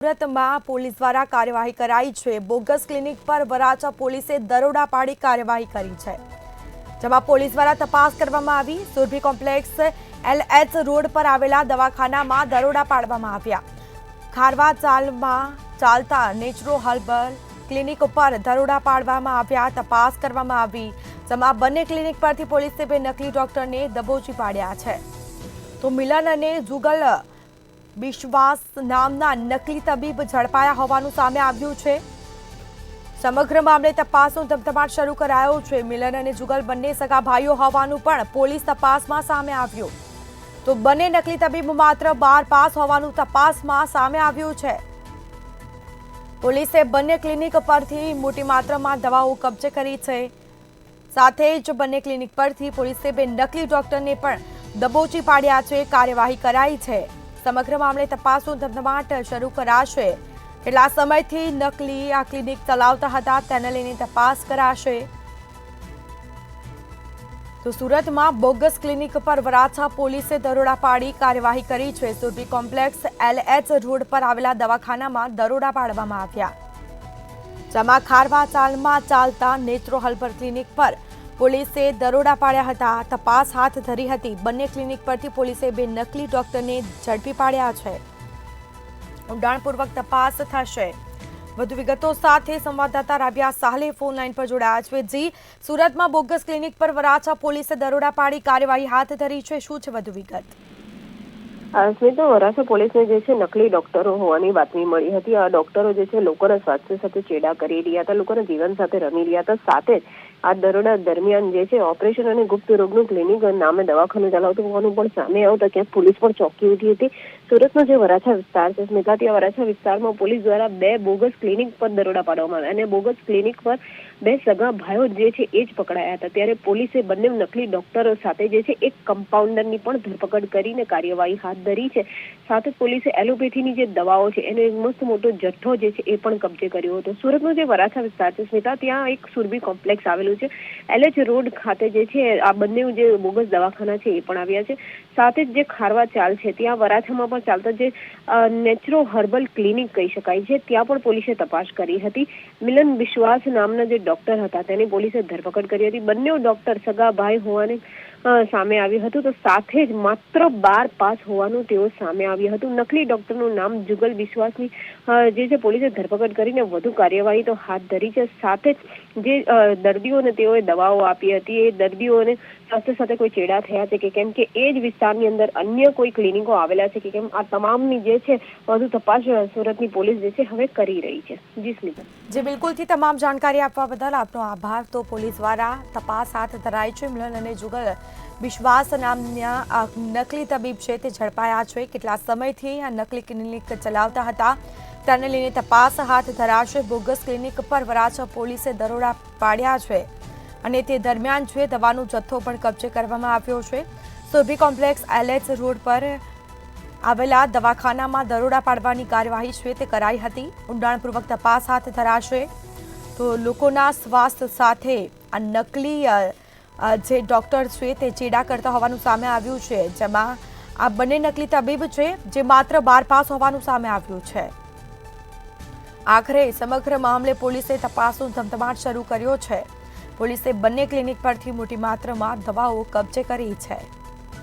સુરતમાં પોલીસ દ્વારા કાર્યવાહી કરાઈ છે। બોગસ ક્લિનિક પર વરાછા પોલીસે દરોડા પાડી કાર્યવાહી કરી છે, જેમાં પોલીસ દ્વારા તપાસ કરવામાં આવી। સુરભી કોમ્પ્લેક્સ LH રોડ પર આવેલા દવાખાનામાં દરોડા પાડવામાં આવ્યા। ખારવા ચાલમાં ચાલતા નેચરો હર્બલ ક્લિનિક ઉપર દરોડા પાડવામાં આવ્યા। તપાસ કરવામાં આવી, જેમાં બંને ક્લિનિક પરથી પોલીસે બે નકલી ડોક્ટરને દબોચી પાડ્યા છે। તો મિલન અને જુગલ વિશ્વાસ નામના નકલી તબીબ ઝડપાયા હોવાનું સામે આવ્યું છે। સમગ્ર મામલે તપાસનો ધમધમાટ શરૂ કરાયો છે। મિલન અને જુગલ બંને સગા ભાઈઓ હોવાનું પણ પોલીસ તપાસમાં સામે આવ્યું। તો બંને નકલી તબીબ માત્ર 12 પાસ હોવાનું તપાસમાં સામે આવ્યું છે। પોલીસે બંને ક્લિનિક પરથી મોટી માત્રામાં દવાઓ કબજે કરી છે। સાથે જ બંને ક્લિનિક પરથી પોલીસે બે નકલી ડોક્ટરને પણ દબોચી પાડ્યા છે। કાર્યવાહી કરાઈ છે। સમગ્ર મામલે તપાસનો ધમધમાટ શરૂ કરાશે। કેટલા સમયથી નકલી આ ક્લિનિક ચલાવતા હતા તેને લઈને તપાસ કરાશે। તો સુરતમાં બોગસ ક્લિનિક પર વરાછા પોલીસે દરોડા પાડી કાર્યવાહી કરી છે। સુરભી કોમ્પ્લેક્સ LH રોડ પર આવેલા દવાખાનામાં દરોડા પાડવામાં આવ્યા, જેમાં ખારવા ચાલમાં ચાલતા નેચરો હર્બલ ક્લિનિક પર પોલીસે દરોડા પાડ્યા હતા। તપાસ હાથ ધરી હતી। બંને ક્લિનિક પરથી પોલીસે બે નકલી ડોક્ટરને ઝડપી પાડ્યા છે। ઊંડાણપૂર્વક તપાસ થશે। વધુ વિગતો સાથે સંવાદદાતા રાબિયા સાહલે ફોન લાઈન પર જોડાયા છે। જી, સુરતમાં બોગસ ક્લિનિક પર વરાછા પોલીસે દરોડા પાડી કાર્યવાહી હાથ ધરી છે, શું છે વધુ વિગત? સ્મિતા, વરાછા પોલીસને જે છે નકલી ડોક્ટરો હોવાની બાતમી મળી હતી। આ ડોક્ટરો જે છે લોકોના સ્વાસ્થ્ય સાથે ચેડા કરી રહ્યા હતા, લોકોના જીવન સાથે રમી રહ્યા હતા। સાથે જ આ દરોડા દરમિયાન જે છે ઓપરેશન અને ગુપ્ત રોગનું ક્લિનિક નામે દવાખાનું ચલાવતું હોવાનું પણ સામે આવતા ક્યાંક પોલીસ પણ ચોંકી ઉઠી હતી। સુરતનો જે વરાછા વિસ્તાર છે સ્મિતા, ત્યાં વરાછા વિસ્તારમાં પોલીસ દ્વારા બે બોગસ ક્લિનિક પર દરોડા પાડવામાં આવ્યા અને બોગસ ક્લિનિક પર બે સગા ભાઈઓ જે છે એ જ પકડાયા હતા। ત્યારે પોલીસે બંને નકલી ડોક્ટરો સાથે જે છે એક કમ્પાઉન્ડરની પણ ધરપકડ કરીને કાર્યવાહી હાથ ધરી છે। સાથે પોલીસે એલોપેથીની જે દવાઓ છે એનો એક મસ્ત મોટો જથ્થો જે છે એ પણ કબજે કર્યો હતો। સુરતનો જે વરાછા વિસ્તાર છે સ્મિતા, ત્યાં એક સુરભી કોમ્પ્લેક્સ આવેલું છે। LH રોડ ખાતે જે છે આ બંને જે બોગસ દવાખાના છે એ પણ આવ્યા છે। સાથે જ જે ખારવા ચાલ છે ત્યાં વરાછામાં પણ ચાલતા જે નેચરો હર્બલ ક્લિનિક કહી શકાય છે ત્યાં પણ પોલીસે તપાસ કરી હતી। મિલન વિશ્વાસ નામના જે ડોક્ટર હતા તેની પોલીસે ધરપકડ કરી હતી। બંને ડોક્ટર સગા ભાઈ હોવાની સામે આવ્યું હતું। તો સાથે જ માત્ર 12 પાસ હોવાનું તેઓ સામે આવ્યું હતું। નકલી ડોક્ટરનું નામ જુગલ વિશ્વાસની જે છે પોલીસે ધરપકડ કરીને વધુ કાર્યવાહી તો હાથ ધરી છે। સાથે જ જે દર્દીઓને તેઓએ દવાઓ આપી હતી એ દર્દીઓને સ્વાસ્થ્ય સાથે કોઈ ચેડા થયા છે કે કેમ, કે એ જ વિસ્તારની અંદર અન્ય કોઈ ક્લિનિકો આવેલા છે કે કેમ, આ તમામની જે છે વધુ તપાસ સુરતની પોલીસ જે છે હવે કરી રહી છે। જી સ્મિતા। જી બિલકુલથી તમામ જાણકારી આપવા બદલ આપનો આભાર। તો પોલીસ દ્વારા તપાસ હાથ ધરાઈ છે। મિલન અને જુગલ વિશ્વાસ નામના નકલી તબીબ છે તે ઝડપાયા છે। કેટલા સમયથી આ નકલી ક્લિનિક ચલાવતા હતા તેને લઈને તપાસ હાથ ધરાશે। બોગસ ક્લિનિક પર વરાછા પોલીસે દરોડા પાડ્યા છે અને તે દરમિયાન છે દવાનો જથ્થો પણ કબજે કરવામાં આવ્યો છે। સુરભી કોમ્પ્લેક્સ LH રોડ પર આવેલા દવાખાનામાં દરોડા પાડવાની કાર્યવાહી છે તે કરાઈ હતી। ઊંડાણપૂર્વક તપાસ હાથ ધરાશે। તો લોકોના સ્વાસ્થ્ય સાથે આ નકલી જે ડોક્ટર છે તે ચેડા કરતા હોવાનું સામે આવ્યું છે, જેમાં આ બંને નકલી તબીબ છે જે માત્ર 12 પાસ હોવાનું સામે આવ્યું છે। આખરે સમગ્ર મામલે પોલીસે તપાસનો ધમધમાટ શરૂ કર્યો છે। પોલીસે બંને ક્લિનિક પરથી મોટી માત્રામાં દવાઓ કબજે કરી છે।